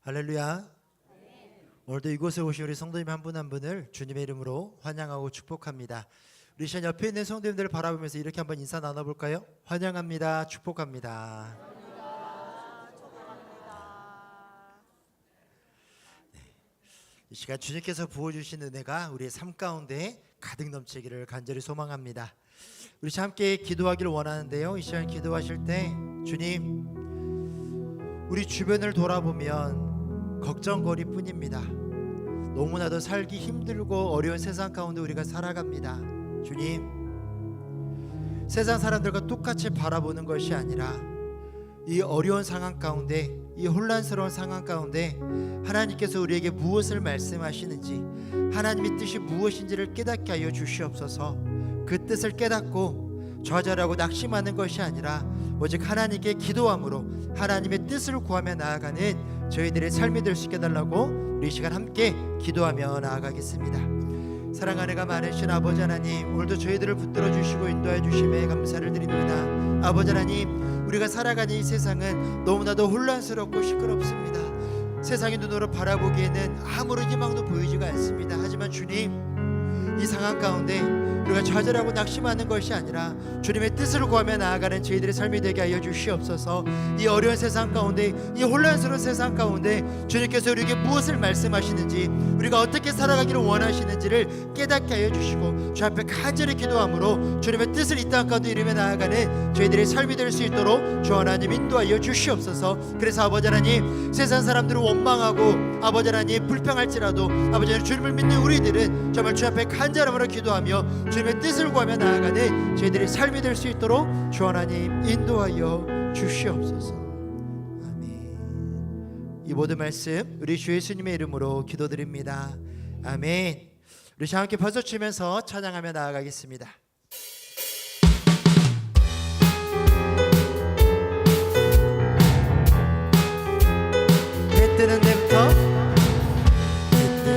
할렐루야. 오늘도 이곳에 오신 우리 성도님 한 분 한 분을 주님의 이름으로 환영하고 축복합니다. 우리 시간 옆에 있는 성도님들을 바라보면서 이렇게 한번 인사 나눠볼까요? 환영합니다. 축복합니다. 이 시간 주님께서 부어주신 은혜가 우리의 삶 가운데 가득 넘치기를 간절히 소망합니다. 우리 함께 기도하기를 원하는데요, 이 시간 기도하실 때 주님, 우리 주변을 돌아보면 걱정거리 뿐입니다. 너무나도 살기 힘들고 어려운 세상 가운데 우리가 살아갑니다. 주님, 세상 사람들과 똑같이 바라보는 것이 아니라 이 어려운 상황 가운데, 이 혼란스러운 상황 가운데 하나님께서 우리에게 무엇을 말씀하시는지, 하나님의 뜻이 무엇인지를 깨닫게 하여 주시옵소서. 그 뜻을 깨닫고 좌절하고 낙심하는 것이 아니라 오직 하나님께 기도함으로 하나님의 뜻을 구하며 나아가는 저희들의 삶이 될 수 있게 해달라고 우리 이 시간 함께 기도하며 나아가겠습니다. 사랑하는 가 많으신 아버지 하나님, 오늘도 저희들을 붙들어 주시고 인도해 주심에 감사를 드립니다. 아버지 하나님, 우리가 살아가는 이 세상은 너무나도 혼란스럽고 시끄럽습니다. 세상의 눈으로 바라보기에는 아무런 희망도 보이지가 않습니다. 하지만 주님, 이 상황 가운데 우리가 좌절하고 낙심하는 것이 아니라 주님의 뜻을 구하며 나아가는 저희들의 삶이 되게 하여 주시옵소서. 이 어려운 세상 가운데, 이 혼란스러운 세상 가운데 주님께서 우리에게 무엇을 말씀하시는지, 우리가 어떻게 살아가기를 원하시는지를 깨닫게 하여 주시고 주 앞에 간절히 기도함으로 주님의 뜻을 이 땅 가운데 이루며 나아가는 저희들의 삶이 될 수 있도록 주 하나님 인도하여 주시옵소서. 그래서 아버지 하나님, 세상 사람들을 원망하고 아버지 하나님 불평할지라도 아버지 하나님 주님을 믿는 우리들은 정말 주 앞에 간절함으로 기도하며 주님의 뜻을 구하며 나아가는 저희들의 삶이 될 수 있도록 주 하나님 인도하여 주시옵소서. 아멘. 이 모든 말씀 우리 주 예수님의 이름으로 기도드립니다. 아멘. 우리 함께 박수 치면서 찬양하며 나아가겠습니다. 해 뜨는 데부터 내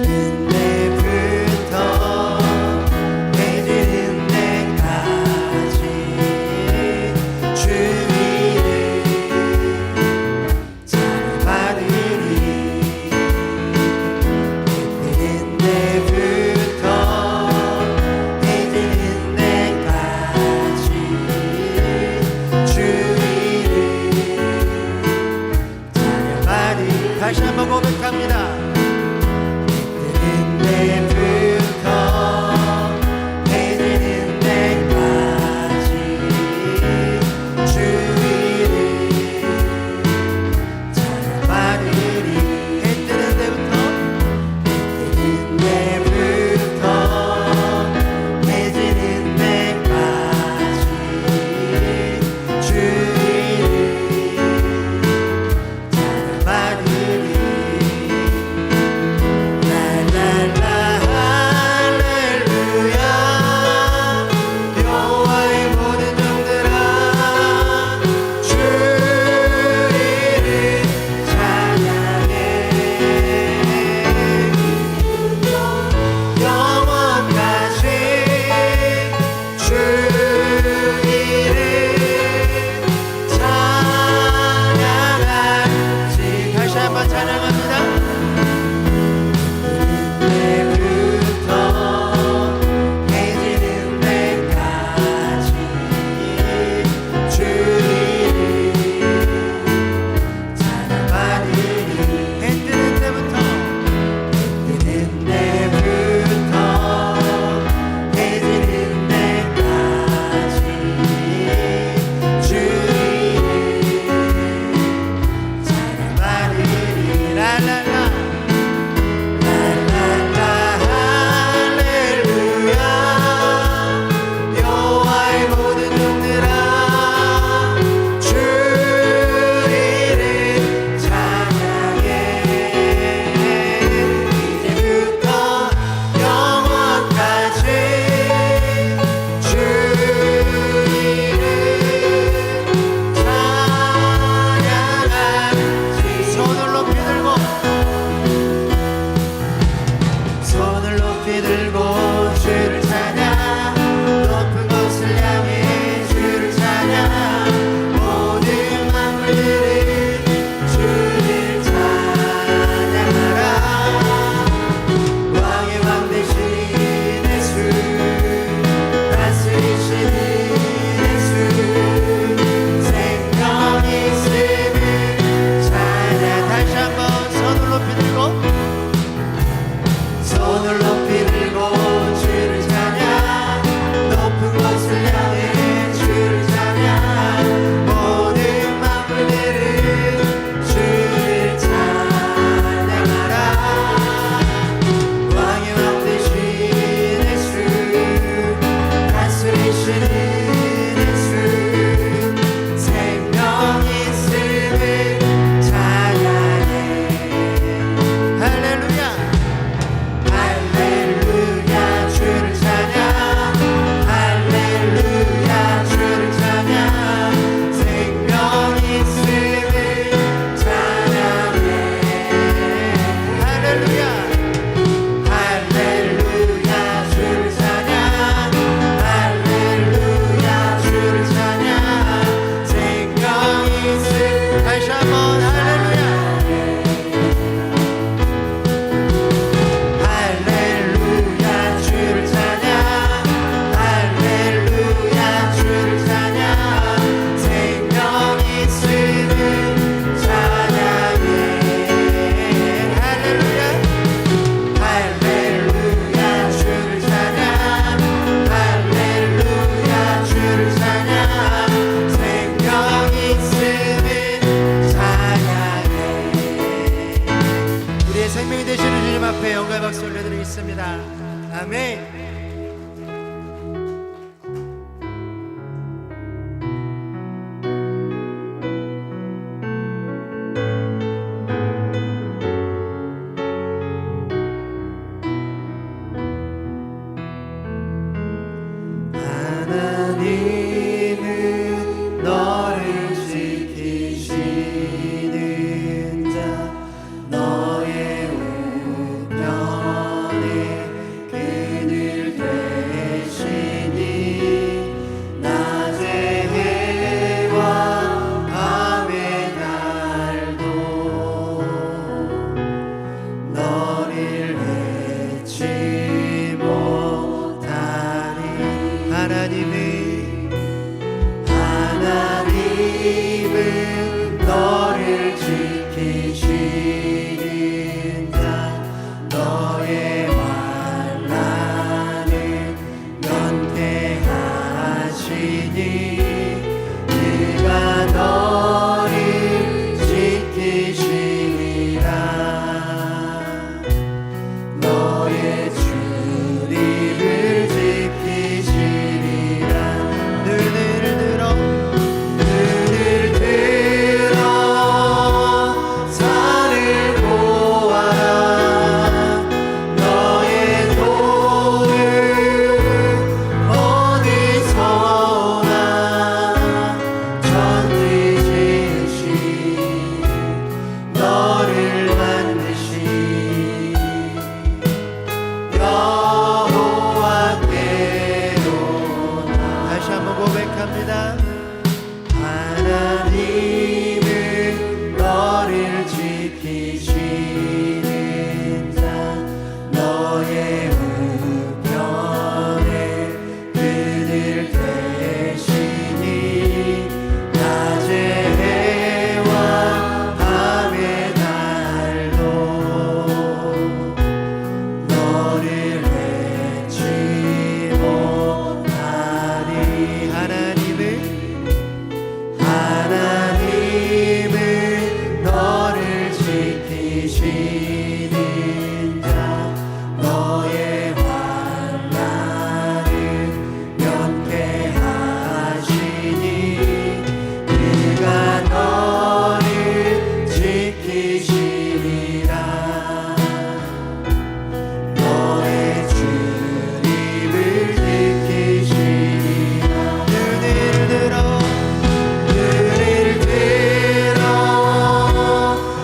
하나님은 너를 지키시는 자 너의 우편에 그들 대신이 낮에 해와 밤의 날도 너를 해치 못하리 하나님은 너를 지키시는 자 너의 환난을 면케하시니 그가 너를 지키시리라 너의 주님을 지키시리라 눈을 들어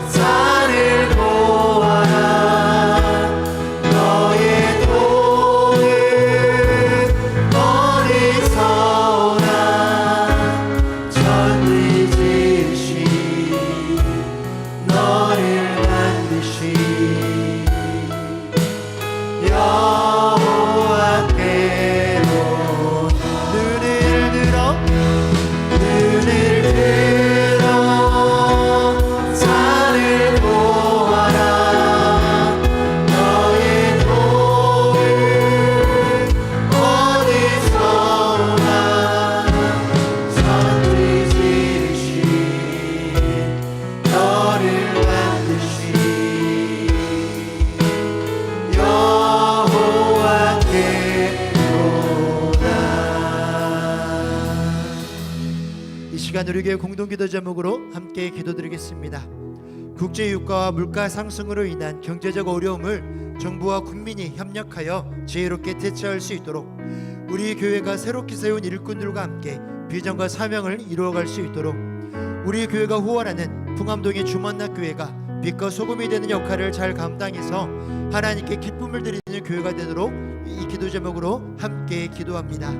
산을 보아라 너의 도는 어디서 오나 천지 지으신 너를 만드신 여호와께로 눈을 들어 산을 보아라 너의 도는 어디서 오나 천지 지으신 너를 만드신 여호와께로다. 이 시간 우리 교회 공동기도 제목으로 함께 기도드리겠습니다. 국제 유가와 물가 상승으로 인한 경제적 어려움을 정부와 국민이 협력하여 지혜롭게 대처할 수 있도록 우리 교회가 새롭게 세운 일꾼들과 함께 비전과 사명을 이루어갈 수 있도록 우리 교회가 후원하는 풍암동의 주만낙교회가 빛과 소금이 되는 역할을 잘 감당해서 하나님께 기쁨을 드리는 교회가 되도록 이 기도 제목으로 함께 기도합니다.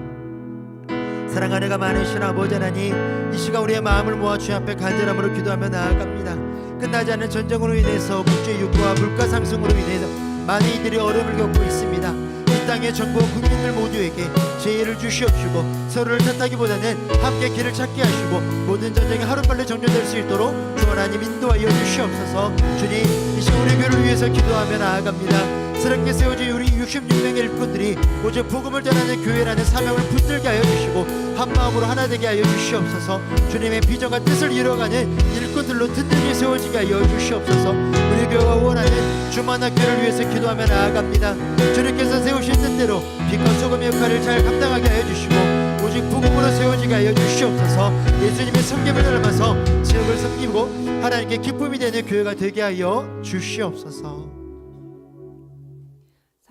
사랑하는 가 많으신 아버지 하나님, 이 시간 우리의 마음을 모아 주님 앞에 간절함으로 기도하며 나아갑니다. 끝나지 않는 전쟁으로 인해서 국제 유가와 물가 상승으로 인해서 많은 이들이 어려움을 겪고 있습니다. 이 땅의 정부와 국민들 모두에게 지혜를 주시옵시고 서로를 탓하기보다는 함께 길을 찾게 하시고 모든 전쟁이 하루빨리 정리될 수 있도록 주 하나님 인도하여 주시옵소서. 주님, 이 시간 우리 교회를 위해서 기도하며 나아갑니다. 새롭게 세워진 우리 66명의 일꾼들이 오직 복음을 전하는 교회라는 사명을 붙들게 하여 주시고 한마음으로 하나 되게 하여 주시옵소서. 주님의 비전과 뜻을 이뤄가는 일꾼들로 든든히 세워지게 하여 주시옵소서. 우리 교회가 원하는 주만학교를 위해서 기도하며 나아갑니다. 주님께서 세우신 뜻대로 빛과 소금의 역할을 잘 감당하게 하여 주시고 오직 복음으로 세워지게 하여 주시옵소서. 예수님의 섬김을 닮아서 지역을 섬기고 하나님께 기쁨이 되는 교회가 되게 하여 주시옵소서.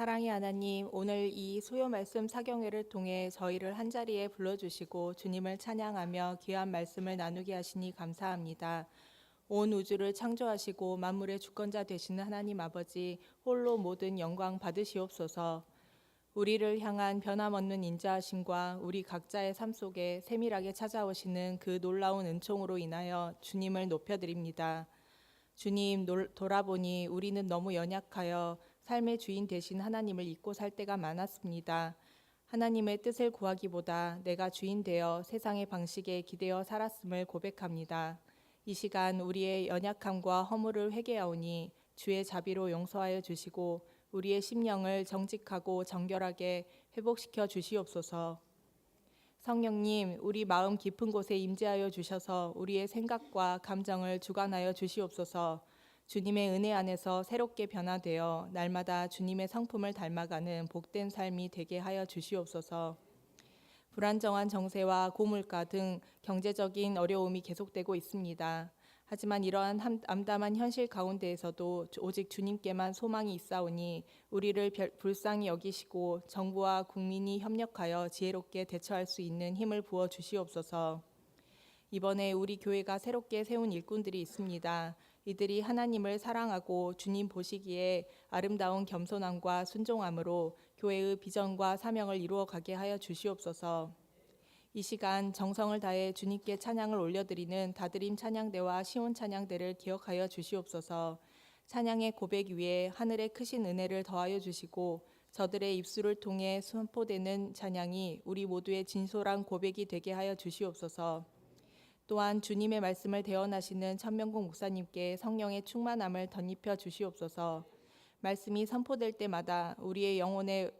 사랑의 하나님, 오늘 이 소요 말씀 사경회를 통해 저희를 한자리에 불러주시고 주님을 찬양하며 귀한 말씀을 나누게 하시니 감사합니다. 온 우주를 창조하시고 만물의 주권자 되시는 하나님 아버지, 홀로 모든 영광 받으시옵소서. 우리를 향한 변함없는 인자하심과 우리 각자의 삶 속에 세밀하게 찾아오시는 그 놀라운 은총으로 인하여 주님을 높여드립니다. 주님, 돌아보니 우리는 너무 연약하여 삶의 주인 되신 하나님을 잊고 살 때가 많았습니다. 하나님의 뜻을 구하기보다 내가 주인 되어 세상의 방식에 기대어 살았음을 고백합니다. 이 시간 우리의 연약함과 허물을 회개하오니 주의 자비로 용서하여 주시고 우리의 심령을 정직하고 정결하게 회복시켜 주시옵소서. 성령님, 우리 마음 깊은 곳에 임재하여 주셔서 우리의 생각과 감정을 주관하여 주시옵소서. 주님의 은혜 안에서 새롭게 변화되어 날마다 주님의 성품을 닮아가는 복된 삶이 되게 하여 주시옵소서. 불안정한 정세와 고물가 등 경제적인 어려움이 계속되고 있습니다. 하지만 이러한 암담한 현실 가운데에서도 오직 주님께만 소망이 있사오니 우리를 불쌍히 여기시고 정부와 국민이 협력하여 지혜롭게 대처할 수 있는 힘을 부어 주시옵소서. 이번에 우리 교회가 새롭게 세운 일꾼들이 있습니다. 이들이 하나님을 사랑하고 주님 보시기에 아름다운 겸손함과 순종함으로 교회의 비전과 사명을 이루어가게 하여 주시옵소서. 이 시간 정성을 다해 주님께 찬양을 올려드리는 다드림 찬양대와 시온 찬양대를 기억하여 주시옵소서. 찬양의 고백 위에 하늘의 크신 은혜를 더하여 주시고 저들의 입술을 통해 선포되는 찬양이 우리 모두의 진솔한 고백이 되게 하여 주시옵소서. 또한 주님의 말씀을 대언하시는 천명국 목사님께 성령의 충만함을 덧입혀 주시옵소서. 말씀이 선포될 때마다 우리의 영혼에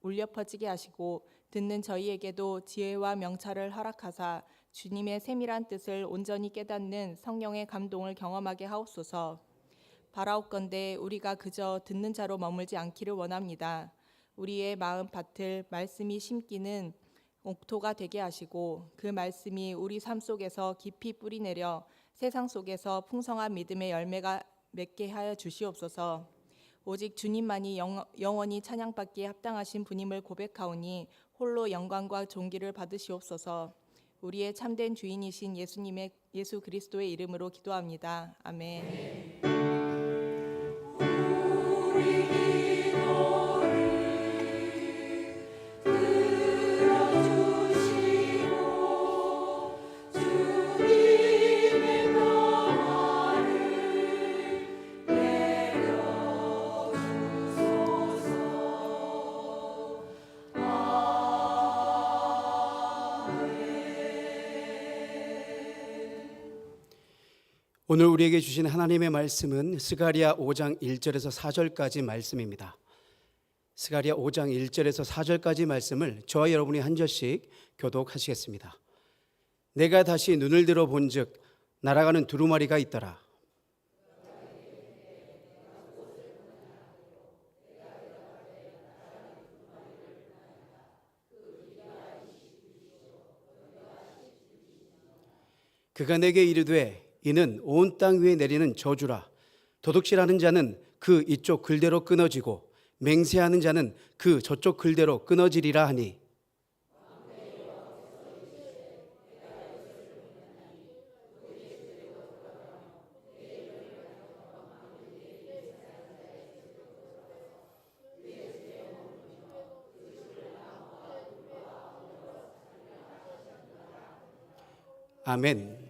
울려 퍼지게 하시고 듣는 저희에게도 지혜와 명찰을 허락하사 주님의 세밀한 뜻을 온전히 깨닫는 성령의 감동을 경험하게 하옵소서. 바라옵건대 우리가 그저 듣는 자로 머물지 않기를 원합니다. 우리의 마음 밭을 말씀이 심기는 옥토가 되게 하시고 그 말씀이 우리 삶 속에서 깊이 뿌리내려 세상 속에서 풍성한 믿음의 열매가 맺게 하여 주시옵소서. 오직 주님만이 영원히 찬양받기에 합당하신 분임을 고백하오니 홀로 영광과 존귀를 받으시옵소서. 우리의 참된 주인이신 예수 그리스도의 이름으로 기도합니다. 아멘. 오늘 우리에게 주신 하나님의 말씀은 스가랴 5장 1절에서 4절까지 말씀입니다. 스가랴 5장 1절에서 4절까지 말씀을 저와 여러분이 한 절씩 교독하시겠습니다. 내가 다시 눈을 들어 본즉 날아가는 두루마리가 있더라. 그가 내게 이르되 이는 온 땅 위에 내리는 저주라. 도둑질하는 자는 그 이쪽 글대로 끊어지고 맹세하는 자는 그 저쪽 글대로 끊어지리라 하니 아멘.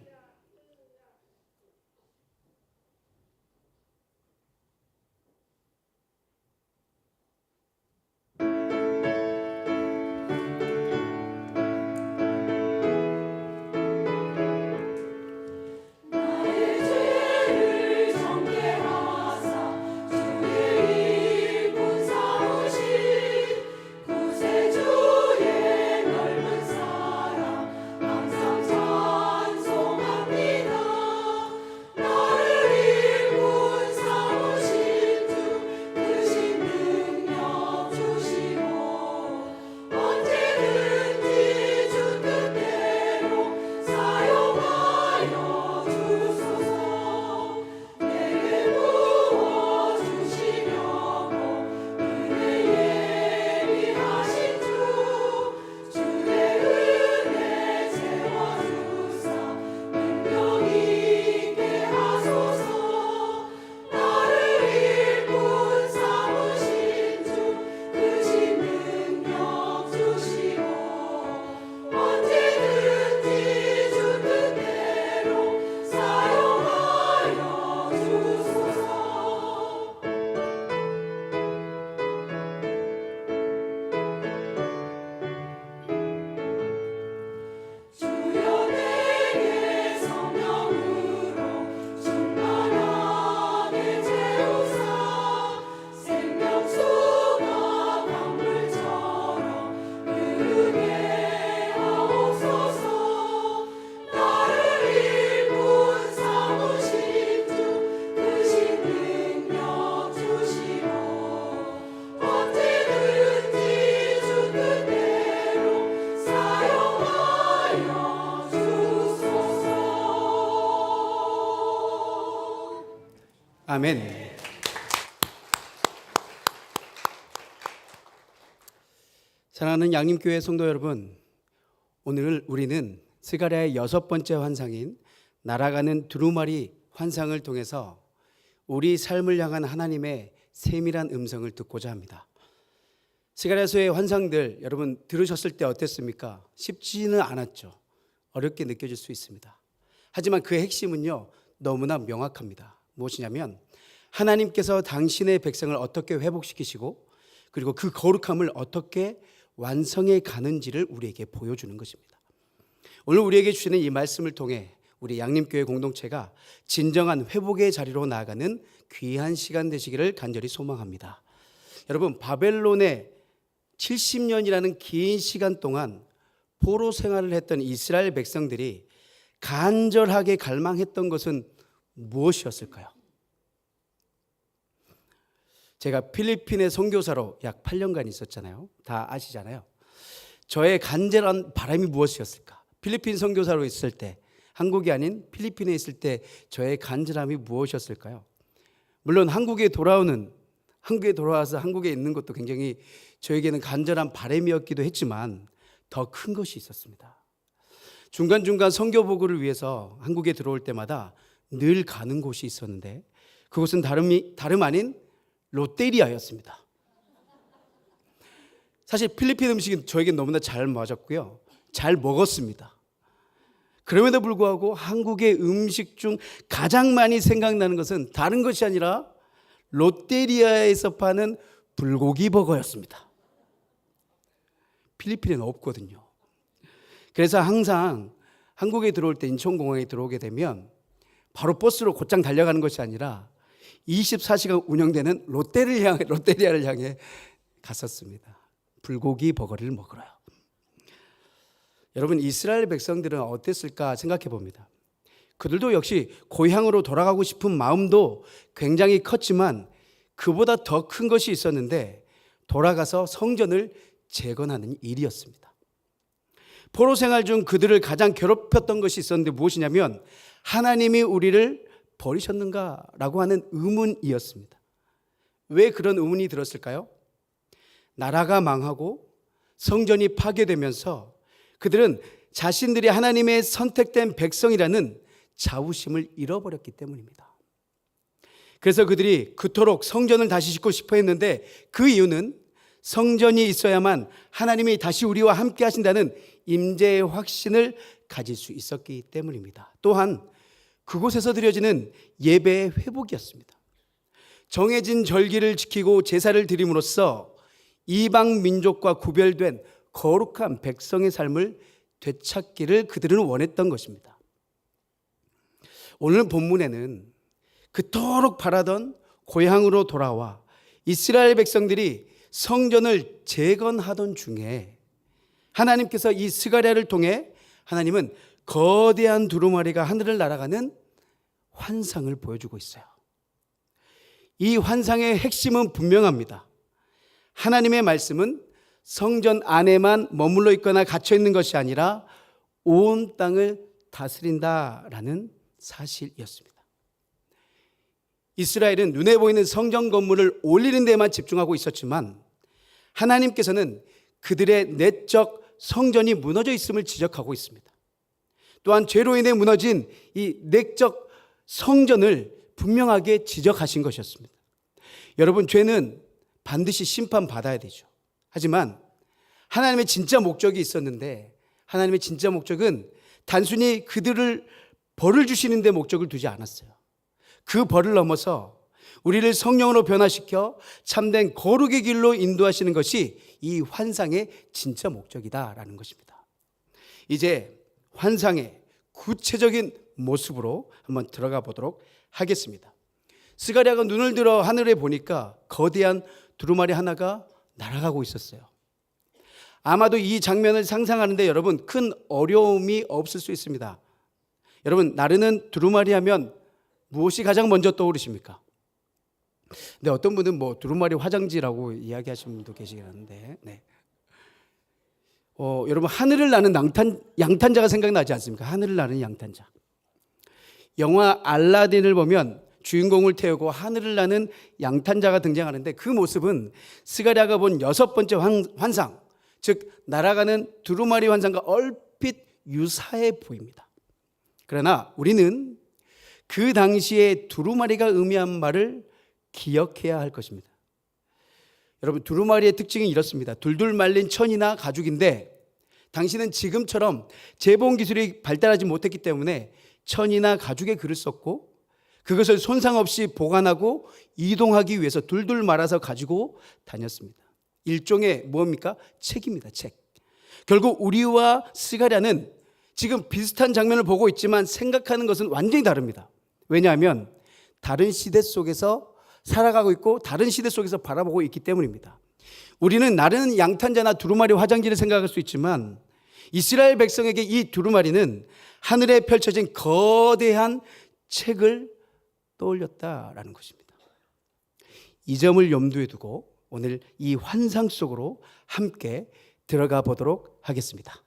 아멘. 사랑하는 양림교회 성도 여러분, 오늘 우리는 스가랴의 6번째 환상인 날아가는 두루마리 환상을 통해서 우리 삶을 향한 하나님의 세밀한 음성을 듣고자 합니다. 스가랴서의 환상들 여러분 들으셨을 때 어땠습니까? 쉽지는 않았죠. 어렵게 느껴질 수 있습니다. 하지만 그 핵심은요 너무나 명확합니다. 무엇이냐면 하나님께서 당신의 백성을 어떻게 회복시키시고 그리고 그 거룩함을 어떻게 완성해 가는지를 우리에게 보여주는 것입니다. 오늘 우리에게 주시는 이 말씀을 통해 우리 양림교회 공동체가 진정한 회복의 자리로 나아가는 귀한 시간 되시기를 간절히 소망합니다. 여러분, 바벨론의 70년이라는 긴 시간 동안 포로 생활을 했던 이스라엘 백성들이 간절하게 갈망했던 것은 무엇이었을까요? 제가 필리핀의 선교사로 약 8년간 있었잖아요. 다 아시잖아요. 저의 간절한 바람이 무엇이었을까? 필리핀 선교사로 있을 때, 한국이 아닌 필리핀에 있을 때 저의 간절함이 무엇이었을까요? 물론 한국에 돌아와서 한국에 있는 것도 굉장히 저에게는 간절한 바람이었기도 했지만 더 큰 것이 있었습니다. 중간중간 선교 보고를 위해서 한국에 들어올 때마다 늘 가는 곳이 있었는데 그곳은 다름 아닌 롯데리아였습니다. 사실 필리핀 음식이 저에게 너무나 잘 맞았고요. 잘 먹었습니다. 그럼에도 불구하고 한국의 음식 중 가장 많이 생각나는 것은 다른 것이 아니라 롯데리아에서 파는 불고기 버거였습니다. 필리핀에는 없거든요. 그래서 항상 한국에 들어올 때 인천공항에 들어오게 되면 바로 버스로 곧장 달려가는 것이 아니라 24시간 운영되는 롯데리아를 향해 갔었습니다. 불고기 버거를 먹으러요. 여러분, 이스라엘 백성들은 어땠을까 생각해 봅니다. 그들도 역시 고향으로 돌아가고 싶은 마음도 굉장히 컸지만 그보다 더 큰 것이 있었는데 돌아가서 성전을 재건하는 일이었습니다. 포로 생활 중 그들을 가장 괴롭혔던 것이 있었는데 무엇이냐면 하나님이 우리를 버리셨는가라고 하는 의문이었습니다. 왜 그런 의문이 들었을까요? 나라가 망하고 성전이 파괴되면서 그들은 자신들이 하나님의 선택된 백성이라는 자부심을 잃어버렸기 때문입니다. 그래서 그들이 그토록 성전을 다시 짓고 싶어 했는데 그 이유는 성전이 있어야만 하나님이 다시 우리와 함께 하신다는 임재의 확신을 가질 수 있었기 때문입니다. 또한 그곳에서 드려지는 예배의 회복이었습니다. 정해진 절기를 지키고 제사를 드림으로써 이방 민족과 구별된 거룩한 백성의 삶을 되찾기를 그들은 원했던 것입니다. 오늘 본문에는 그토록 바라던 고향으로 돌아와 이스라엘 백성들이 성전을 재건하던 중에 하나님께서 이 스가랴를 통해 하나님은 거대한 두루마리가 하늘을 날아가는 환상을 보여주고 있어요. 이 환상의 핵심은 분명합니다. 하나님의 말씀은 성전 안에만 머물러 있거나 갇혀 있는 것이 아니라 온 땅을 다스린다라는 사실이었습니다. 이스라엘은 눈에 보이는 성전 건물을 올리는 데만 집중하고 있었지만 하나님께서는 그들의 내적 성전이 무너져 있음을 지적하고 있습니다. 또한 죄로 인해 무너진 이 내적 성전을 분명하게 지적하신 것이었습니다. 여러분, 죄는 반드시 심판받아야 되죠. 하지만 하나님의 진짜 목적이 있었는데 하나님의 진짜 목적은 단순히 그들을 벌을 주시는 데 목적을 두지 않았어요. 그 벌을 넘어서 우리를 성령으로 변화시켜 참된 거룩의 길로 인도하시는 것이 이 환상의 진짜 목적이다라는 것입니다. 이제 환상의 구체적인 모습으로 한번 들어가 보도록 하겠습니다. 스가랴가 눈을 들어 하늘에 보니까 거대한 두루마리 하나가 날아가고 있었어요. 아마도 이 장면을 상상하는데 여러분 큰 어려움이 없을 수 있습니다. 여러분, 나르는 두루마리 하면 무엇이 가장 먼저 떠오르십니까? 근데 어떤 분은 뭐 두루마리 화장지라고 이야기하시는 분도 계시긴 한데, 네. 여러분 하늘을 나는 양탄자가 생각나지 않습니까? 하늘을 나는 양탄자. 영화 알라딘을 보면 주인공을 태우고 하늘을 나는 양탄자가 등장하는데 그 모습은 스가랴가 본 6번째 환상, 즉 날아가는 두루마리 환상과 얼핏 유사해 보입니다. 그러나 우리는 그 당시에 두루마리가 의미한 말을 기억해야 할 것입니다. 여러분, 두루마리의 특징은 이렇습니다. 둘둘 말린 천이나 가죽인데 당시는 지금처럼 재봉 기술이 발달하지 못했기 때문에 천이나 가죽의 글을 썼고 그것을 손상 없이 보관하고 이동하기 위해서 둘둘 말아서 가지고 다녔습니다. 일종의 뭡니까? 책입니다. 책. 결국 우리와 스가랴는 지금 비슷한 장면을 보고 있지만 생각하는 것은 완전히 다릅니다. 왜냐하면 다른 시대 속에서 살아가고 있고 다른 시대 속에서 바라보고 있기 때문입니다. 우리는 나르는 양탄자나 두루마리 화장지를 생각할 수 있지만 이스라엘 백성에게 이 두루마리는 하늘에 펼쳐진 거대한 책을 떠올렸다라는 것입니다. 이 점을 염두에 두고 오늘 이 환상 속으로 함께 들어가 보도록 하겠습니다.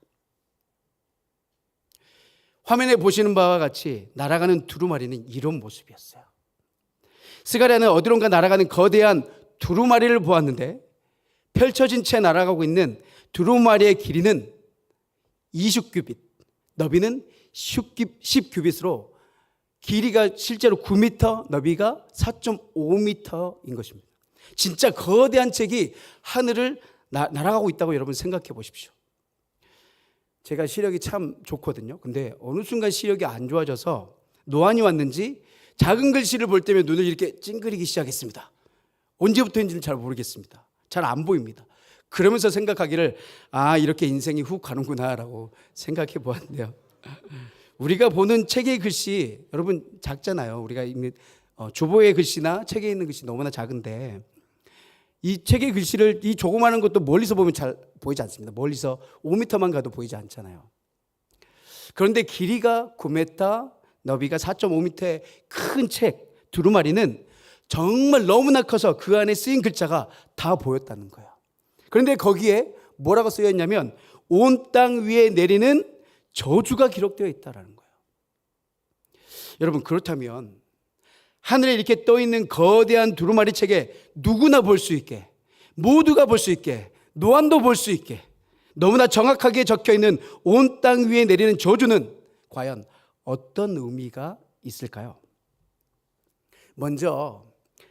화면에 보시는 바와 같이 날아가는 두루마리는 이런 모습이었어요. 스가랴는 어디론가 날아가는 거대한 두루마리를 보았는데 펼쳐진 채 날아가고 있는 두루마리의 길이는 20규빗, 너비는 10규빗으로 길이가 실제로 9m, 너비가 4.5m인 것입니다. 진짜 거대한 책이 하늘을 날아가고 있다고 여러분 생각해 보십시오. 제가 시력이 참 좋거든요. 근데 어느 순간 시력이 안 좋아져서 노안이 왔는지 작은 글씨를 볼 때면 눈을 이렇게 찡그리기 시작했습니다. 언제부터인지는 잘 모르겠습니다. 잘 안 보입니다. 그러면서 생각하기를 이렇게 인생이 훅 가는구나라고 생각해 보았는데요. 우리가 보는 책의 글씨 여러분 작잖아요. 우리가 읽는 주보의 글씨나 책에 있는 글씨 너무나 작은데 이 책의 글씨를 이 조그마한 것도 멀리서 보면 잘 보이지 않습니다. 멀리서 5m만 가도 보이지 않잖아요. 그런데 길이가 9m, 너비가 4.5m의 큰 책 두루마리는 정말 너무나 커서 그 안에 쓰인 글자가 다 보였다는 거예요. 그런데 거기에 뭐라고 쓰여 있냐면 온 땅 위에 내리는 저주가 기록되어 있다는 거예요. 여러분, 그렇다면 하늘에 이렇게 떠 있는 거대한 두루마리 책에 누구나 볼 수 있게, 모두가 볼 수 있게, 노안도 볼 수 있게 너무나 정확하게 적혀 있는 온 땅 위에 내리는 저주는 과연 어떤 의미가 있을까요? 먼저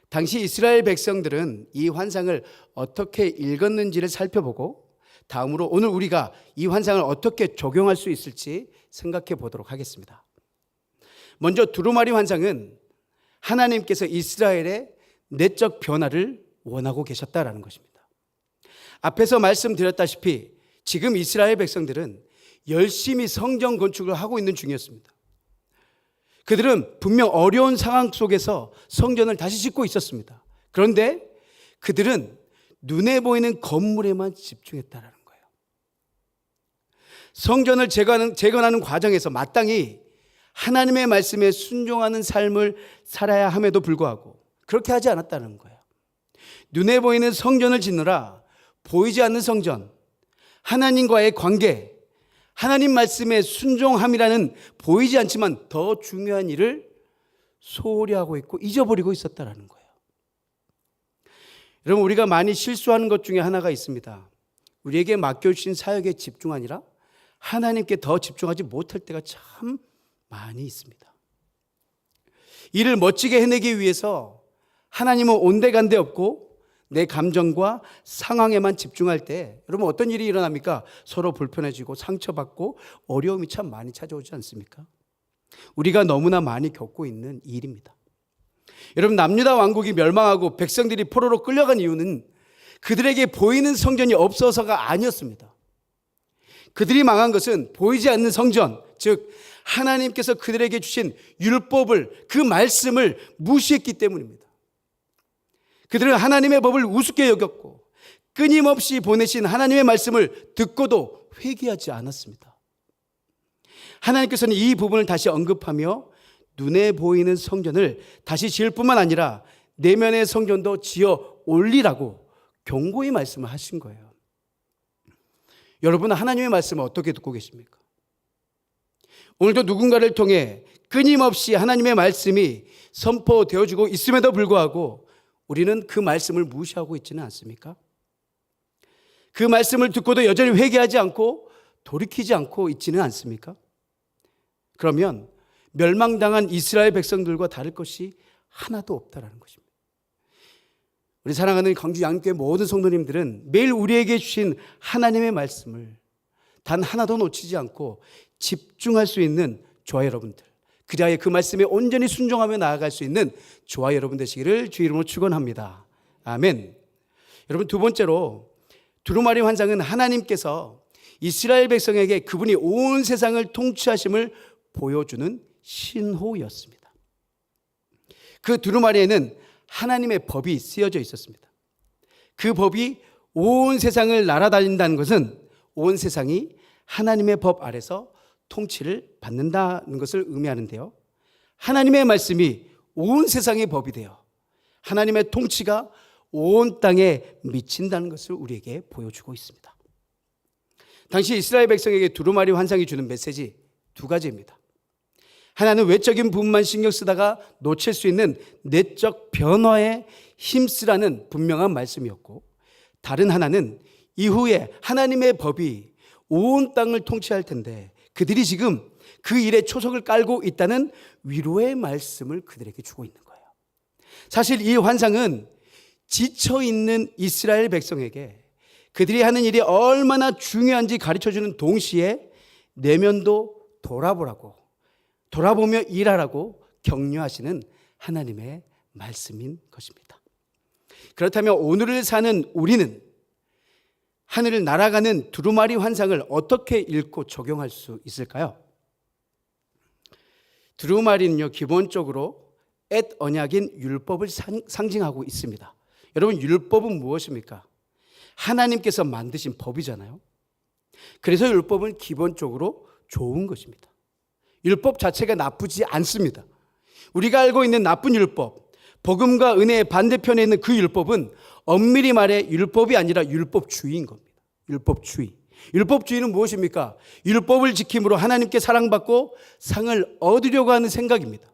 당시 이스라엘 백성들은 이 환상을 어떻게 읽었는지를 살펴보고 다음으로 오늘 우리가 이 환상을 어떻게 적용할 수 있을지 생각해 보도록 하겠습니다. 먼저 두루마리 환상은 하나님께서 이스라엘의 내적 변화를 원하고 계셨다라는 것입니다. 앞에서 말씀드렸다시피 지금 이스라엘 백성들은 열심히 성전 건축을 하고 있는 중이었습니다. 그들은 분명 어려운 상황 속에서 성전을 다시 짓고 있었습니다. 그런데 그들은 눈에 보이는 건물에만 집중했다는 거예요. 성전을 재건하는 과정에서 마땅히 하나님의 말씀에 순종하는 삶을 살아야 함에도 불구하고 그렇게 하지 않았다는 거예요. 눈에 보이는 성전을 짓느라 보이지 않는 성전, 하나님과의 관계, 하나님 말씀에 순종함이라는 보이지 않지만 더 중요한 일을 소홀히 하고 있고 잊어버리고 있었다는 거예요. 여러분, 우리가 많이 실수하는 것 중에 하나가 있습니다. 우리에게 맡겨주신 사역에 집중 아니라 하나님께 더 집중하지 못할 때가 참 많이 있습니다. 일을 멋지게 해내기 위해서 하나님은 온데간데 없고 내 감정과 상황에만 집중할 때 여러분 어떤 일이 일어납니까? 서로 불편해지고 상처받고 어려움이 참 많이 찾아오지 않습니까? 우리가 너무나 많이 겪고 있는 일입니다. 여러분, 남유다 왕국이 멸망하고 백성들이 포로로 끌려간 이유는 그들에게 보이는 성전이 없어서가 아니었습니다. 그들이 망한 것은 보이지 않는 성전, 즉 하나님께서 그들에게 주신 율법을, 그 말씀을 무시했기 때문입니다. 그들은 하나님의 법을 우습게 여겼고 끊임없이 보내신 하나님의 말씀을 듣고도 회개하지 않았습니다. 하나님께서는 이 부분을 다시 언급하며 눈에 보이는 성전을 다시 지을 뿐만 아니라 내면의 성전도 지어 올리라고 경고의 말씀을 하신 거예요. 여러분은 하나님의 말씀을 어떻게 듣고 계십니까? 오늘도 누군가를 통해 끊임없이 하나님의 말씀이 선포되어지고 있음에도 불구하고 우리는 그 말씀을 무시하고 있지는 않습니까? 그 말씀을 듣고도 여전히 회개하지 않고 돌이키지 않고 있지는 않습니까? 그러면 멸망당한 이스라엘 백성들과 다를 것이 하나도 없다라는 것입니다. 우리 사랑하는 광주 양교회 모든 성도님들은 매일 우리에게 주신 하나님의 말씀을 단 하나도 놓치지 않고 집중할 수 있는 저와 여러분들, 그리하여 그 말씀에 온전히 순종하며 나아갈 수 있는 저와 여러분 되시기를 주 이름으로 축원합니다. 아멘. 여러분, 두 번째로 두루마리 환상은 하나님께서 이스라엘 백성에게 그분이 온 세상을 통치하심을 보여주는 신호였습니다. 그 두루마리에는 하나님의 법이 쓰여져 있었습니다. 그 법이 온 세상을 날아다닌다는 것은 온 세상이 하나님의 법 아래서 통치를 받는다는 것을 의미하는데요. 하나님의 말씀이 온 세상의 법이 되어 하나님의 통치가 온 땅에 미친다는 것을 우리에게 보여주고 있습니다. 당시 이스라엘 백성에게 두루마리 환상이 주는 메시지 두 가지입니다. 하나는 외적인 부분만 신경 쓰다가 놓칠 수 있는 내적 변화에 힘쓰라는 분명한 말씀이었고, 다른 하나는 이후에 하나님의 법이 온 땅을 통치할 텐데 그들이 지금 그 일에 초석을 깔고 있다는 위로의 말씀을 그들에게 주고 있는 거예요. 사실 이 환상은 지쳐있는 이스라엘 백성에게 그들이 하는 일이 얼마나 중요한지 가르쳐주는 동시에 내면도 돌아보며 일하라고 격려하시는 하나님의 말씀인 것입니다. 그렇다면 오늘을 사는 우리는 하늘을 날아가는 두루마리 환상을 어떻게 읽고 적용할 수 있을까요? 두루마리는요, 기본적으로 옛 언약인 율법을 상징하고 있습니다. 여러분, 율법은 무엇입니까? 하나님께서 만드신 법이잖아요. 그래서 율법은 기본적으로 좋은 것입니다. 율법 자체가 나쁘지 않습니다. 우리가 알고 있는 나쁜 율법, 복음과 은혜의 반대편에 있는 그 율법은 엄밀히 말해 율법이 아니라 율법주의인 겁니다. 율법주의. 율법주의는 무엇입니까? 율법을 지킴으로 하나님께 사랑받고 상을 얻으려고 하는 생각입니다.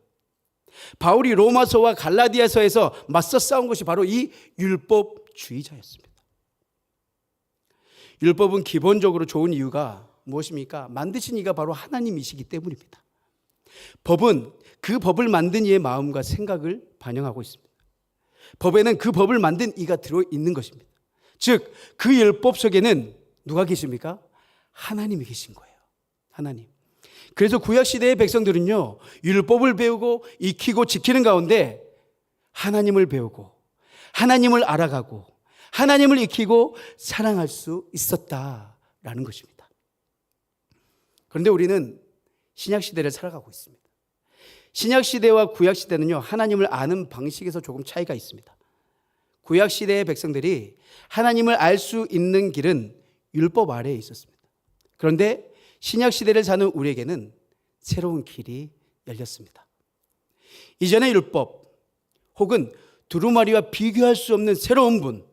바울이 로마서와 갈라디아서에서 맞서 싸운 것이 바로 이 율법주의자였습니다. 율법은 기본적으로 좋은 이유가 무엇입니까? 만드신 이가 바로 하나님이시기 때문입니다. 법은 그 법을 만든 이의 마음과 생각을 반영하고 있습니다. 법에는 그 법을 만든 이가 들어있는 것입니다. 즉, 그 율법 속에는 누가 계십니까? 하나님이 계신 거예요. 하나님. 그래서 구약시대의 백성들은요, 율법을 배우고 익히고 지키는 가운데 하나님을 배우고 하나님을 알아가고 하나님을 익히고 사랑할 수 있었다라는 것입니다. 그런데 우리는 신약시대를 살아가고 있습니다. 신약시대와 구약시대는요, 하나님을 아는 방식에서 조금 차이가 있습니다. 구약시대의 백성들이 하나님을 알 수 있는 길은 율법 아래에 있었습니다. 그런데 신약시대를 사는 우리에게는 새로운 길이 열렸습니다. 이전의 율법 혹은 두루마리와 비교할 수 없는 새로운 분,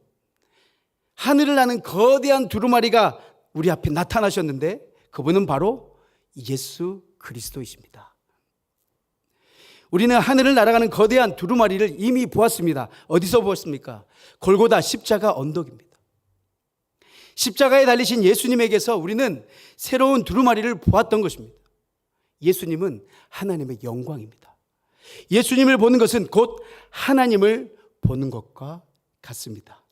하늘을 나는 거대한 두루마리가 우리 앞에 나타나셨는데 그분은 바로 예수 그리스도이십니다. 우리는 하늘을 날아가는 거대한 두루마리를 이미 보았습니다. 어디서 보았습니까? 골고다 십자가 언덕입니다. 십자가에 달리신 예수님에게서 우리는 새로운 두루마리를 보았던 것입니다. 예수님은 하나님의 영광입니다. 예수님을 보는 것은 곧 하나님을 보는 것과 같습니다.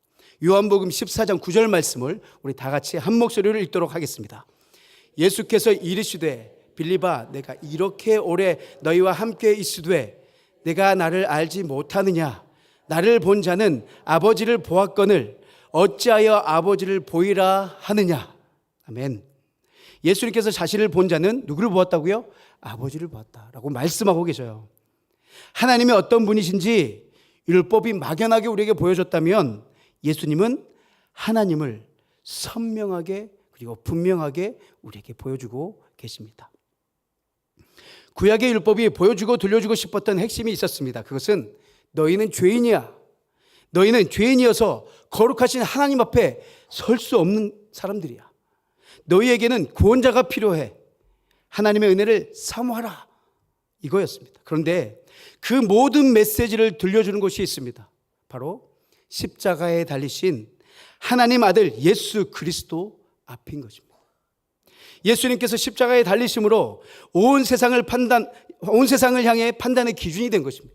요한복음 14장 9절 말씀을 우리 다 같이 한 목소리로 읽도록 하겠습니다. 예수께서 이르시되 빌립아, 내가 이렇게 오래 너희와 함께 있으되 내가 나를 알지 못하느냐? 나를 본 자는 아버지를 보았거늘 어찌하여 아버지를 보이라 하느냐? 아멘. 예수님께서 자신을 본 자는 누구를 보았다고요? 아버지를 보았다라고 말씀하고 계셔요. 하나님이 어떤 분이신지 율법이 막연하게 우리에게 보여줬다면 예수님은 하나님을 선명하게 그리고 분명하게 우리에게 보여주고 계십니다. 구약의 율법이 보여주고 들려주고 싶었던 핵심이 있었습니다. 그것은 너희는 죄인이야. 너희는 죄인이어서 거룩하신 하나님 앞에 설 수 없는 사람들이야. 너희에게는 구원자가 필요해. 하나님의 은혜를 사모하라. 이거였습니다. 그런데 그 모든 메시지를 들려주는 것이 있습니다. 바로 십자가에 달리신 하나님 아들 예수 그리스도 앞인 것입니다. 예수님께서 십자가에 달리심으로 온 세상을 향해 판단의 기준이 된 것입니다.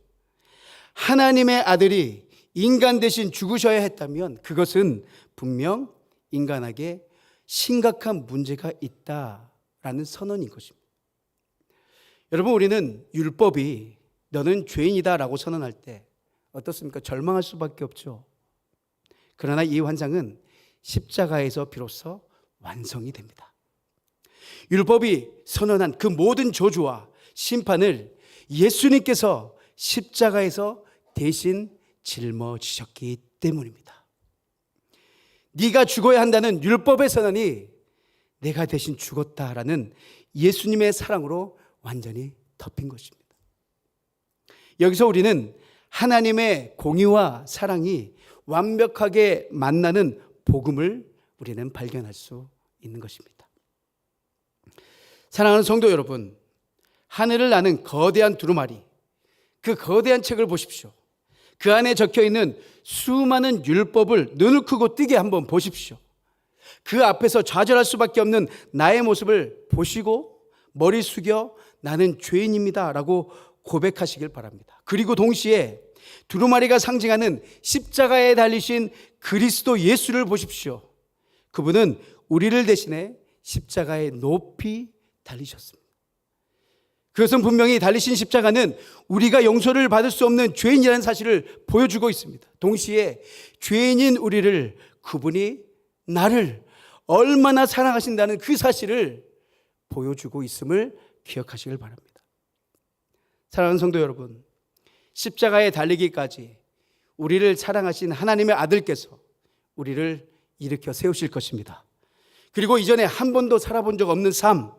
하나님의 아들이 인간 대신 죽으셔야 했다면 그것은 분명 인간에게 심각한 문제가 있다라는 선언인 것입니다. 여러분, 우리는 율법이 너는 죄인이다라고 선언할 때 어떻습니까? 절망할 수밖에 없죠. 그러나 이 환상은 십자가에서 비로소 완성이 됩니다. 율법이 선언한 그 모든 저주와 심판을 예수님께서 십자가에서 대신 짊어지셨기 때문입니다. 네가 죽어야 한다는 율법의 선언이 내가 대신 죽었다라는 예수님의 사랑으로 완전히 덮인 것입니다. 여기서 우리는 하나님의 공의와 사랑이 완벽하게 만나는 복음을 우리는 발견할 수 있는 것입니다. 사랑하는 성도 여러분, 하늘을 나는 거대한 두루마리, 그 거대한 책을 보십시오. 그 안에 적혀 있는 수많은 율법을 눈을 크고 뜨게 한번 보십시오. 그 앞에서 좌절할 수밖에 없는 나의 모습을 보시고 머리 숙여 나는 죄인입니다 라고 고백하시길 바랍니다. 그리고 동시에 두루마리가 상징하는 십자가에 달리신 그리스도 예수를 보십시오. 그분은 우리를 대신해 십자가에 높이 달리셨습니다. 그것은 분명히 달리신 십자가는 우리가 용서를 받을 수 없는 죄인이라는 사실을 보여주고 있습니다. 동시에 죄인인 우리를 그분이 나를 얼마나 사랑하신다는 그 사실을 보여주고 있음을 기억하시길 바랍니다. 사랑하는 성도 여러분, 십자가에 달리기까지 우리를 사랑하신 하나님의 아들께서 우리를 일으켜 세우실 것입니다. 그리고 이전에 한 번도 살아본 적 없는 삶,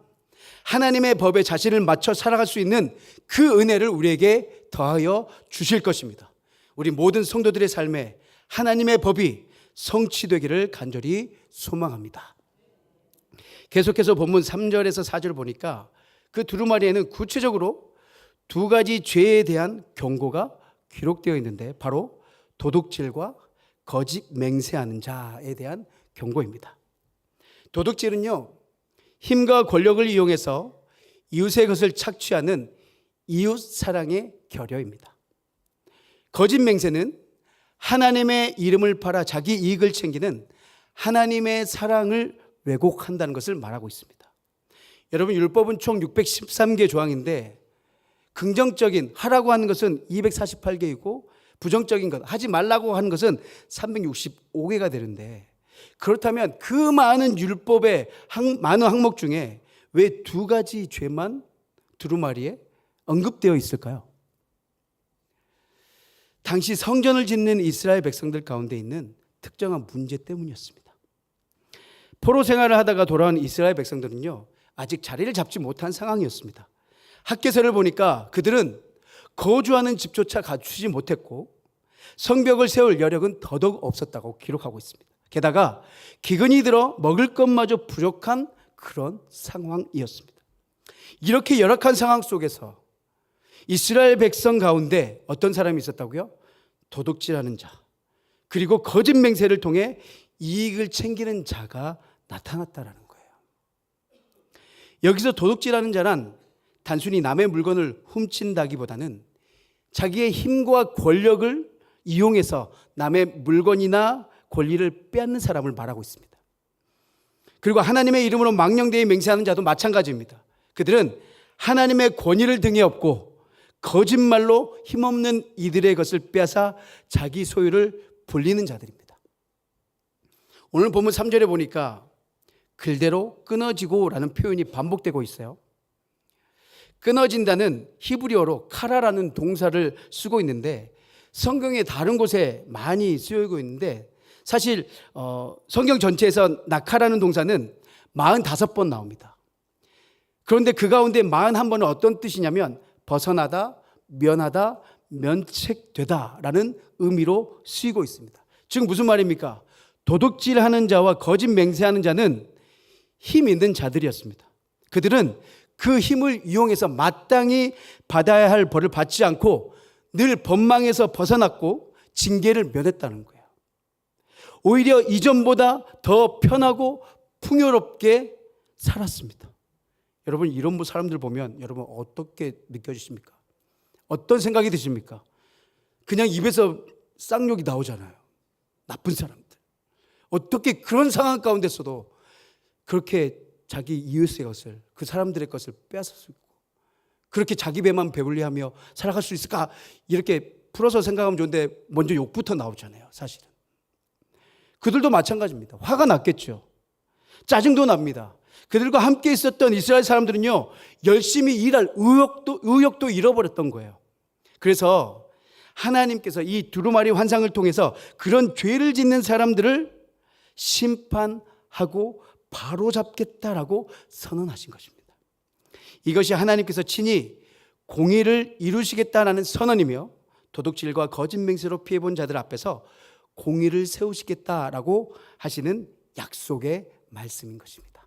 하나님의 법에 자신을 맞춰 살아갈 수 있는 그 은혜를 우리에게 더하여 주실 것입니다. 우리 모든 성도들의 삶에 하나님의 법이 성취되기를 간절히 소망합니다. 계속해서 본문 3절에서 4절 보니까 그 두루마리에는 구체적으로 두 가지 죄에 대한 경고가 기록되어 있는데 바로 도둑질과 거짓 맹세하는 자에 대한 경고입니다. 도둑질은요, 힘과 권력을 이용해서 이웃의 것을 착취하는 이웃 사랑의 결여입니다. 거짓 맹세는 하나님의 이름을 팔아 자기 이익을 챙기는 하나님의 사랑을 왜곡한다는 것을 말하고 있습니다. 여러분, 율법은 총 613개 조항인데 긍정적인 하라고 하는 것은 248개이고 부정적인 것, 하지 말라고 하는 것은 365개가 되는데, 그렇다면 그 많은 율법의 많은 항목 중에 왜 두 가지 죄만 두루마리에 언급되어 있을까요? 당시 성전을 짓는 이스라엘 백성들 가운데 있는 특정한 문제 때문이었습니다. 포로 생활을 하다가 돌아온 이스라엘 백성들은요, 아직 자리를 잡지 못한 상황이었습니다. 학개서를 보니까 그들은 거주하는 집조차 갖추지 못했고 성벽을 세울 여력은 더더욱 없었다고 기록하고 있습니다. 게다가 기근이 들어 먹을 것마저 부족한 그런 상황이었습니다. 이렇게 열악한 상황 속에서 이스라엘 백성 가운데 어떤 사람이 있었다고요? 도둑질하는 자, 그리고 거짓 맹세를 통해 이익을 챙기는 자가 나타났다라는 거예요. 여기서 도둑질하는 자란 단순히 남의 물건을 훔친다기보다는 자기의 힘과 권력을 이용해서 남의 물건이나 권리를 빼앗는 사람을 말하고 있습니다. 그리고 하나님의 이름으로 망령되이 맹세하는 자도 마찬가지입니다. 그들은 하나님의 권위를 등에 업고 거짓말로 힘없는 이들의 것을 빼앗아 자기 소유를 불리는 자들입니다. 오늘 본문 3절에 보니까 글대로 끊어지고 라는 표현이 반복되고 있어요. 끊어진다는 히브리어로 카라라는 동사를 쓰고 있는데 성경의 다른 곳에 많이 쓰여지고 있는데 사실 성경 전체에서 낙하라는 동사는 45번 나옵니다. 그런데 그 가운데 41번은 어떤 뜻이냐면 벗어나다, 면하다, 면책되다 라는 의미로 쓰이고 있습니다. 즉 무슨 말입니까? 도둑질하는 자와 거짓 맹세하는 자는 힘 있는 자들이었습니다. 그들은 그 힘을 이용해서 마땅히 받아야 할 벌을 받지 않고 늘 법망에서 벗어났고 징계를 면했다는 거예요. 오히려 이전보다 더 편하고 풍요롭게 살았습니다. 여러분, 이런 사람들 보면 여러분 어떻게 느껴지십니까? 어떤 생각이 드십니까? 그냥 입에서 쌍욕이 나오잖아요. 나쁜 사람들. 어떻게 그런 상황 가운데서도 그렇게 자기 이웃의 것을, 그 사람들의 것을 빼앗을 수 있고 그렇게 자기 배만 배불리하며 살아갈 수 있을까? 이렇게 풀어서 생각하면 좋은데 먼저 욕부터 나오잖아요. 사실은 그들도 마찬가지입니다. 화가 났겠죠. 짜증도 납니다. 그들과 함께 있었던 이스라엘 사람들은요, 열심히 일할 의욕도 잃어버렸던 거예요. 그래서 하나님께서 이 두루마리 환상을 통해서 그런 죄를 짓는 사람들을 심판하고 바로잡겠다라고 선언하신 것입니다. 이것이 하나님께서 친히 공의를 이루시겠다라는 선언이며 도둑질과 거짓 맹세로 피해본 자들 앞에서 공의를 세우시겠다라고 하시는 약속의 말씀인 것입니다.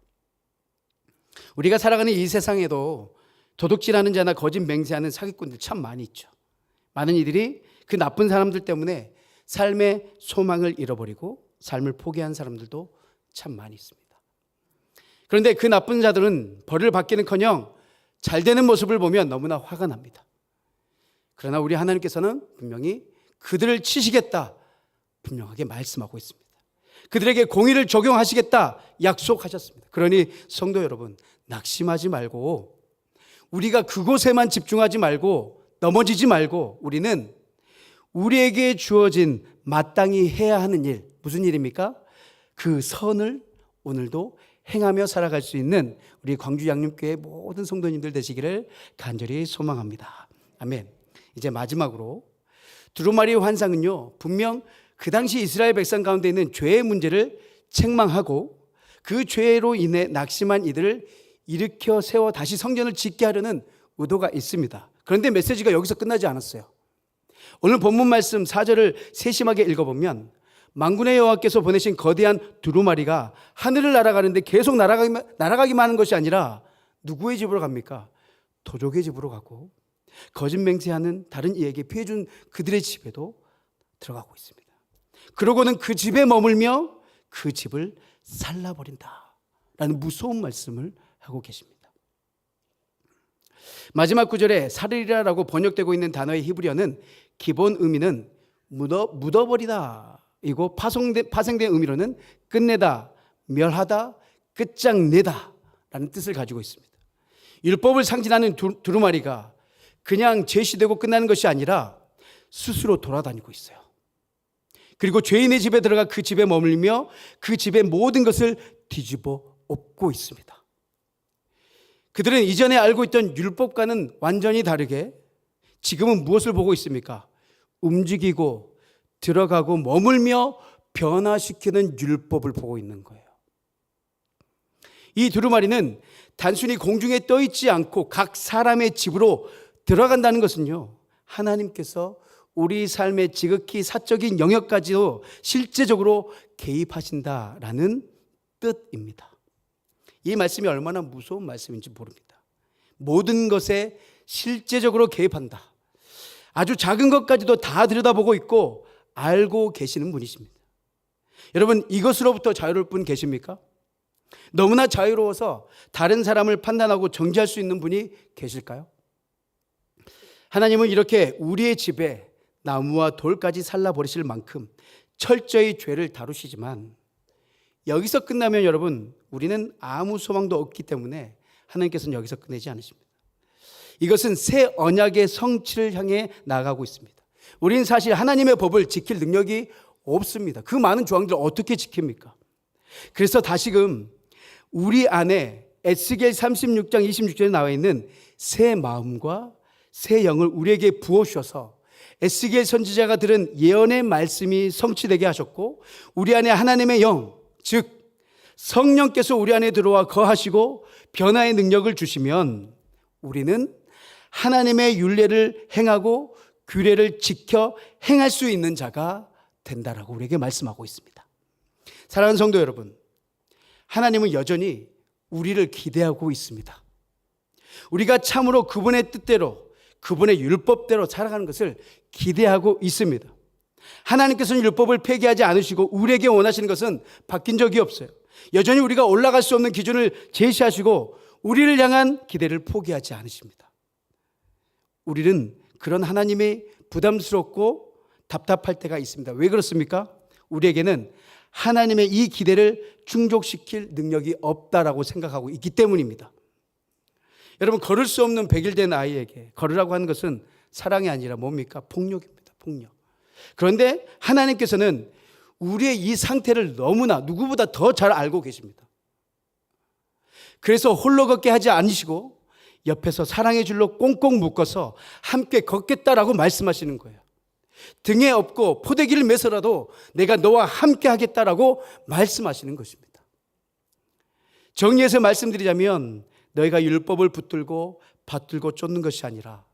우리가 살아가는 이 세상에도 도둑질하는 자나 거짓 맹세하는 사기꾼들 참 많이 있죠. 많은 이들이 그 나쁜 사람들 때문에 삶의 소망을 잃어버리고 삶을 포기한 사람들도 참 많이 있습니다. 그런데 그 나쁜 자들은 벌을 받기는커녕 잘 되는 모습을 보면 너무나 화가 납니다. 그러나 우리 하나님께서는 분명히 그들을 치시겠다 분명하게 말씀하고 있습니다. 그들에게 공의를 적용하시겠다 약속하셨습니다. 그러니 성도 여러분, 낙심하지 말고 우리가 그곳에만 집중하지 말고 넘어지지 말고 우리는 우리에게 주어진 마땅히 해야 하는 일, 무슨 일입니까? 그 선을 오늘도 행하며 살아갈 수 있는 우리 광주 양림교회 모든 성도님들 되시기를 간절히 소망합니다. 아멘. 이제 마지막으로 두루마리 환상은요, 분명 그 당시 이스라엘 백성 가운데 있는 죄의 문제를 책망하고 그 죄로 인해 낙심한 이들을 일으켜 세워 다시 성전을 짓게 하려는 의도가 있습니다. 그런데 메시지가 여기서 끝나지 않았어요. 오늘 본문 말씀 4절을 세심하게 읽어보면 만군의 여호와께서 보내신 거대한 두루마리가 하늘을 날아가는데 계속 날아가기만 하는 것이 아니라 누구의 집으로 갑니까? 도적의 집으로 가고 거짓 맹세하는 다른 이에게 피해준 그들의 집에도 들어가고 있습니다. 그러고는 그 집에 머물며 그 집을 살라버린다라는 무서운 말씀을 하고 계십니다. 마지막 구절에 사르리라라고 번역되고 있는 단어의 히브리어는 기본 의미는 묻어버리다 이고 파생된 의미로는 끝내다, 멸하다, 끝장내다 라는 뜻을 가지고 있습니다. 율법을 상징하는 두루마리가 그냥 제시되고 끝나는 것이 아니라 스스로 돌아다니고 있어요. 그리고 죄인의 집에 들어가 그 집에 머물며 그 집의 모든 것을 뒤집어 엎고 있습니다. 그들은 이전에 알고 있던 율법과는 완전히 다르게 지금은 무엇을 보고 있습니까? 움직이고 들어가고 머물며 변화시키는 율법을 보고 있는 거예요. 이 두루마리는 단순히 공중에 떠 있지 않고 각 사람의 집으로 들어간다는 것은요, 하나님께서 우리 삶의 지극히 사적인 영역까지도 실제적으로 개입하신다라는 뜻입니다. 이 말씀이 얼마나 무서운 말씀인지 모릅니다. 모든 것에 실제적으로 개입한다. 아주 작은 것까지도 다 들여다보고 있고 알고 계시는 분이십니다. 여러분, 이것으로부터 자유로울 분 계십니까? 너무나 자유로워서 다른 사람을 판단하고 정죄할 수 있는 분이 계실까요? 하나님은 이렇게 우리의 집에 나무와 돌까지 살라버리실 만큼 철저히 죄를 다루시지만 여기서 끝나면 여러분, 우리는 아무 소망도 없기 때문에 하나님께서는 여기서 끝내지 않으십니다. 이것은 새 언약의 성취를 향해 나아가고 있습니다. 우리는 사실 하나님의 법을 지킬 능력이 없습니다. 그 많은 조항들을 어떻게 지킵니까? 그래서 다시금 우리 안에 에스겔 36장 26절에 나와 있는 새 마음과 새 영을 우리에게 부어주셔서 에스겔 선지자가 들은 예언의 말씀이 성취되게 하셨고 우리 안에 하나님의 영, 즉 성령께서 우리 안에 들어와 거하시고 변화의 능력을 주시면 우리는 하나님의 율례를 행하고 규례를 지켜 행할 수 있는 자가 된다라고 우리에게 말씀하고 있습니다. 사랑하는 성도 여러분, 하나님은 여전히 우리를 기대하고 있습니다. 우리가 참으로 그분의 뜻대로, 그분의 율법대로 살아가는 것을 기대하고 있습니다. 하나님께서는 율법을 폐기하지 않으시고 우리에게 원하시는 것은 바뀐 적이 없어요. 여전히 우리가 올라갈 수 없는 기준을 제시하시고 우리를 향한 기대를 포기하지 않으십니다. 우리는 그런 하나님의 부담스럽고 답답할 때가 있습니다. 왜 그렇습니까? 우리에게는 하나님의 이 기대를 충족시킬 능력이 없다라고 생각하고 있기 때문입니다. 여러분, 걸을 수 없는 100일 된 아이에게 걸으라고 하는 것은 사랑이 아니라 뭡니까? 폭력입니다. 폭력. 그런데 하나님께서는 우리의 이 상태를 너무나 누구보다 더 잘 알고 계십니다. 그래서 홀로 걷게 하지 않으시고 옆에서 사랑의 줄로 꽁꽁 묶어서 함께 걷겠다라고 말씀하시는 거예요. 등에 업고 포대기를 메서라도 내가 너와 함께 하겠다라고 말씀하시는 것입니다. 정리해서 말씀드리자면 너희가 율법을 붙들고 받들고 쫓는 것이 아니라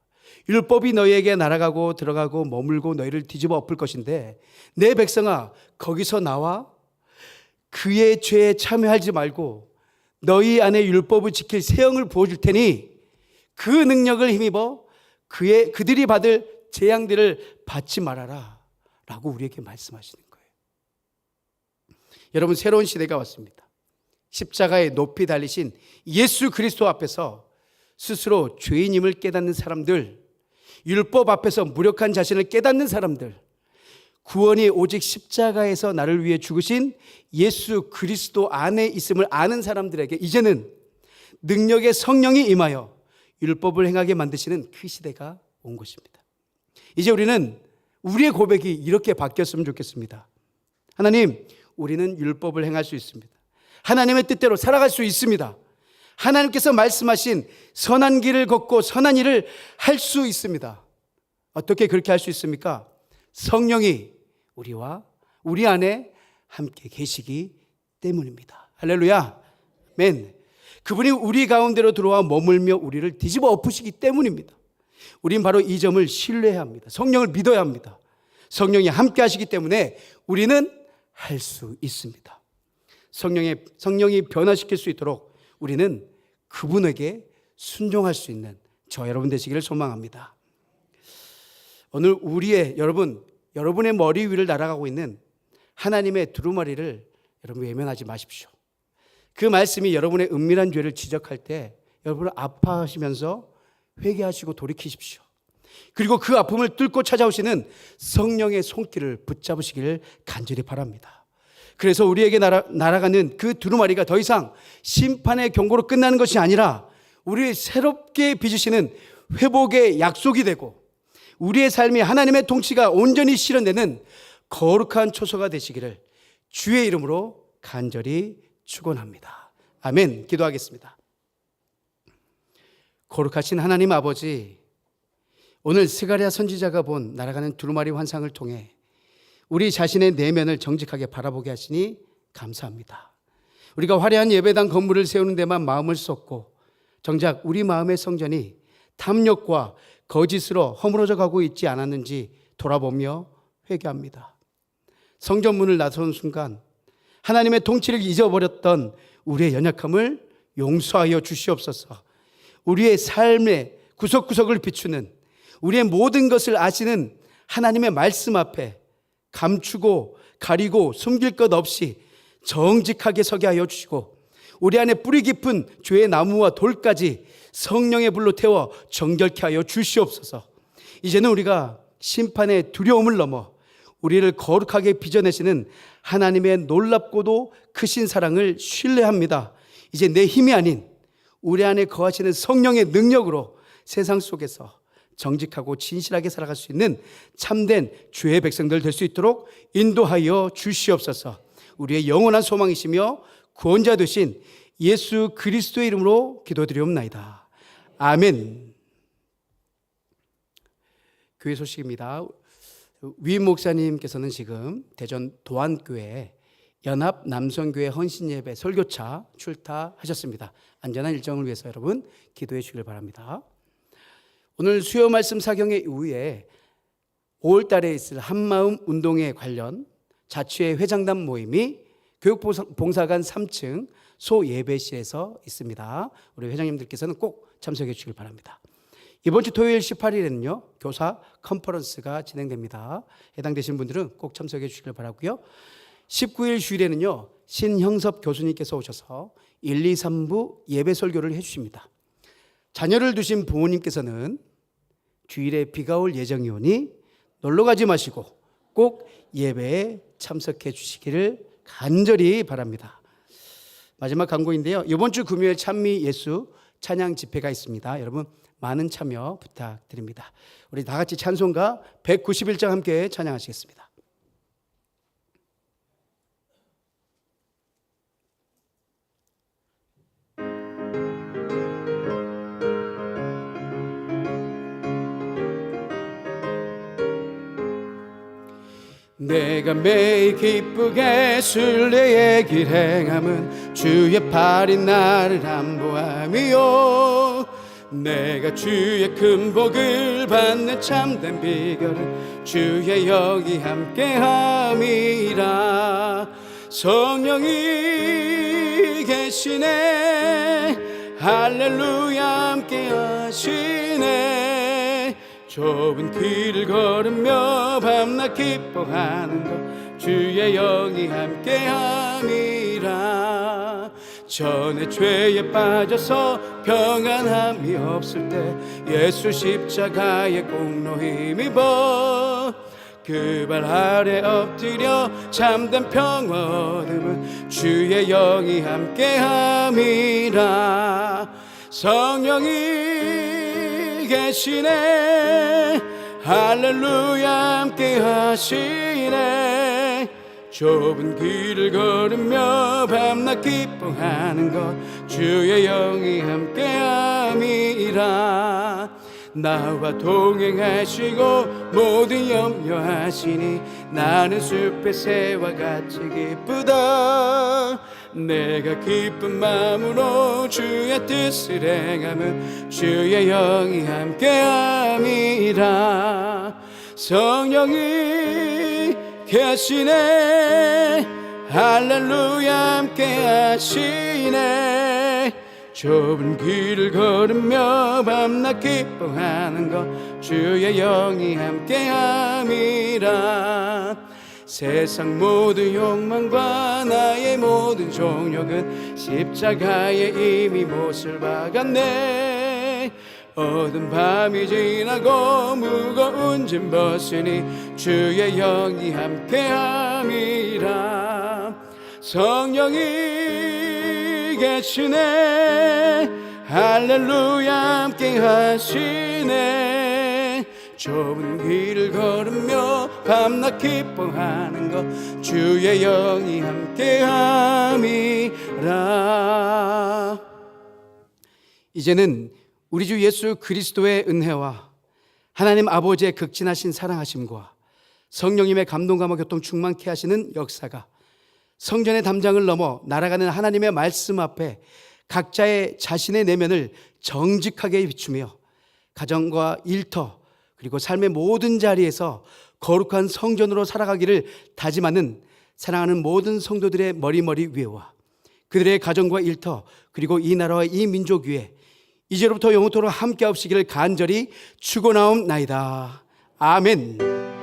율법이 너희에게 날아가고 들어가고 머물고 너희를 뒤집어 엎을 것인데 내 백성아 거기서 나와 그의 죄에 참여하지 말고 너희 안에 율법을 지킬 새 영을 부어줄 테니 그 능력을 힘입어 그들이 받을 재앙들을 받지 말아라 라고 우리에게 말씀하시는 거예요. 여러분, 새로운 시대가 왔습니다. 십자가에 높이 달리신 예수 그리스도 앞에서 스스로 죄인임을 깨닫는 사람들, 율법 앞에서 무력한 자신을 깨닫는 사람들, 구원이 오직 십자가에서 나를 위해 죽으신 예수 그리스도 안에 있음을 아는 사람들에게 이제는 능력의 성령이 임하여 율법을 행하게 만드시는 그 시대가 온 것입니다. 이제 우리는 우리의 고백이 이렇게 바뀌었으면 좋겠습니다. 하나님, 우리는 율법을 행할 수 있습니다. 하나님의 뜻대로 살아갈 수 있습니다. 하나님께서 말씀하신 선한 길을 걷고 선한 일을 할 수 있습니다. 어떻게 그렇게 할 수 있습니까? 성령이 우리와 우리 안에 함께 계시기 때문입니다. 할렐루야. 아멘. 그분이 우리 가운데로 들어와 머물며 우리를 뒤집어 엎으시기 때문입니다. 우린 바로 이 점을 신뢰해야 합니다. 성령을 믿어야 합니다. 성령이 함께 하시기 때문에 우리는 할 수 있습니다. 성령이 변화시킬 수 있도록 우리는 그분에게 순종할 수 있는 저 여러분 되시기를 소망합니다. 오늘 여러분의 머리 위를 날아가고 있는 하나님의 두루마리를 여러분 외면하지 마십시오. 그 말씀이 여러분의 은밀한 죄를 지적할 때 여러분을 아파하시면서 회개하시고 돌이키십시오. 그리고 그 아픔을 뚫고 찾아오시는 성령의 손길을 붙잡으시기를 간절히 바랍니다. 그래서 우리에게 날아가는 그 두루마리가 더 이상 심판의 경고로 끝나는 것이 아니라 우리를 새롭게 빚으시는 회복의 약속이 되고 우리의 삶이 하나님의 통치가 온전히 실현되는 거룩한 초소가 되시기를 주의 이름으로 간절히 축원합니다. 아멘. 기도하겠습니다. 거룩하신 하나님 아버지, 오늘 스가랴 선지자가 본 날아가는 두루마리 환상을 통해 우리 자신의 내면을 정직하게 바라보게 하시니 감사합니다. 우리가 화려한 예배당 건물을 세우는 데만 마음을 쏟고 정작 우리 마음의 성전이 탐욕과 거짓으로 허물어져 가고 있지 않았는지 돌아보며 회개합니다. 성전 문을 나서는 순간 하나님의 통치를 잊어버렸던 우리의 연약함을 용서하여 주시옵소서. 우리의 삶의 구석구석을 비추는 우리의 모든 것을 아시는 하나님의 말씀 앞에 감추고 가리고 숨길 것 없이 정직하게 서게 하여 주시고 우리 안에 뿌리 깊은 죄의 나무와 돌까지 성령의 불로 태워 정결케 하여 주시옵소서. 이제는 우리가 심판의 두려움을 넘어 우리를 거룩하게 빚어내시는 하나님의 놀랍고도 크신 사랑을 신뢰합니다. 이제 내 힘이 아닌 우리 안에 거하시는 성령의 능력으로 세상 속에서 정직하고 진실하게 살아갈 수 있는 참된 주의 백성들 될 수 있도록 인도하여 주시옵소서. 우리의 영원한 소망이시며 구원자 되신 예수 그리스도의 이름으로 기도드리옵나이다. 아멘. 교회 소식입니다. 위임 목사님께서는 지금 대전 도안교회 연합 남성교회 헌신예배 설교차 출타하셨습니다. 안전한 일정을 위해서 여러분 기도해 주시길 바랍니다. 오늘 수요 말씀 사경회 이후에 5월 달에 있을 한마음 운동회 관련 자치회 회장단 모임이 교육봉사관 3층 소예배실에서 있습니다. 우리 회장님들께서는 꼭 참석해 주시길 바랍니다. 이번 주 토요일 18일에는요 교사 컨퍼런스가 진행됩니다. 해당되신 분들은 꼭 참석해 주시길 바라고요. 19일 주일에는요 신형섭 교수님께서 오셔서 1, 2, 3부 예배 설교를 해주십니다. 자녀를 두신 부모님께서는 주일에 비가 올 예정이 오니 놀러 가지 마시고 꼭 예배에 참석해 주시기를 간절히 바랍니다. 마지막 광고인데요. 이번 주 금요일 찬미 예수 찬양 집회가 있습니다. 여러분 많은 참여 부탁드립니다. 우리 다 같이 찬송가 191장 함께 찬양하시겠습니다. 내가 매일 기쁘게 순례의 길 행함은 주의 팔이 나를 안보함이요 내가 주의 큰 복을 받는 참된 비결은 주의 영이 함께함이라 성령이 계시네 할렐루야 함께하시네 좁은 길을 걸으며 밤낮 기뻐하는 것 주의 영이 함께함이라 전에 죄에 빠져서 평안함이 없을 때 예수 십자가의 공로 힘입어 그 발 아래 엎드려 참된 평화 얻음은 주의 영이 함께함이라 성령이 계시네 할렐루야 함께하시네 좁은 길을 걸으며 밤낮 기뻐하는 것 주의 영이 함께함이라 나와 동행하시고 모든 염려하시니 나는 숲의 새와 같이 기쁘다 내가 기쁜 마음으로 주의 뜻을 행하면 주의 영이 함께함이라 성령이 계시네 할렐루야 함께하시네 좁은 길을 걸으며 밤낮 기뻐하는 것 주의 영이 함께함이라 세상 모든 욕망과 나의 모든 종욕은 십자가에 이미 못을 박았네 어두운 밤이 지나고 무거운 짐 벗으니 주의 영이 함께함이라 성령이 계시네 할렐루야 함께하시네 좁은 길을 걸으며 밤낮 기뻐하는 것 주의 영이 함께함이라 이제는 우리 주 예수 그리스도의 은혜와 하나님 아버지의 극진하신 사랑하심과 성령님의 감동과 교통 충만케 하시는 역사가 성전의 담장을 넘어 날아가는 하나님의 말씀 앞에 각자의 자신의 내면을 정직하게 비추며 가정과 일터 그리고 삶의 모든 자리에서 거룩한 성전으로 살아가기를 다짐하는 사랑하는 모든 성도들의 머리머리 위에와 그들의 가정과 일터 그리고 이 나라와 이 민족 위에 이제로부터 영원토록 함께 하시기를 간절히 축원하옵나이다. 아멘.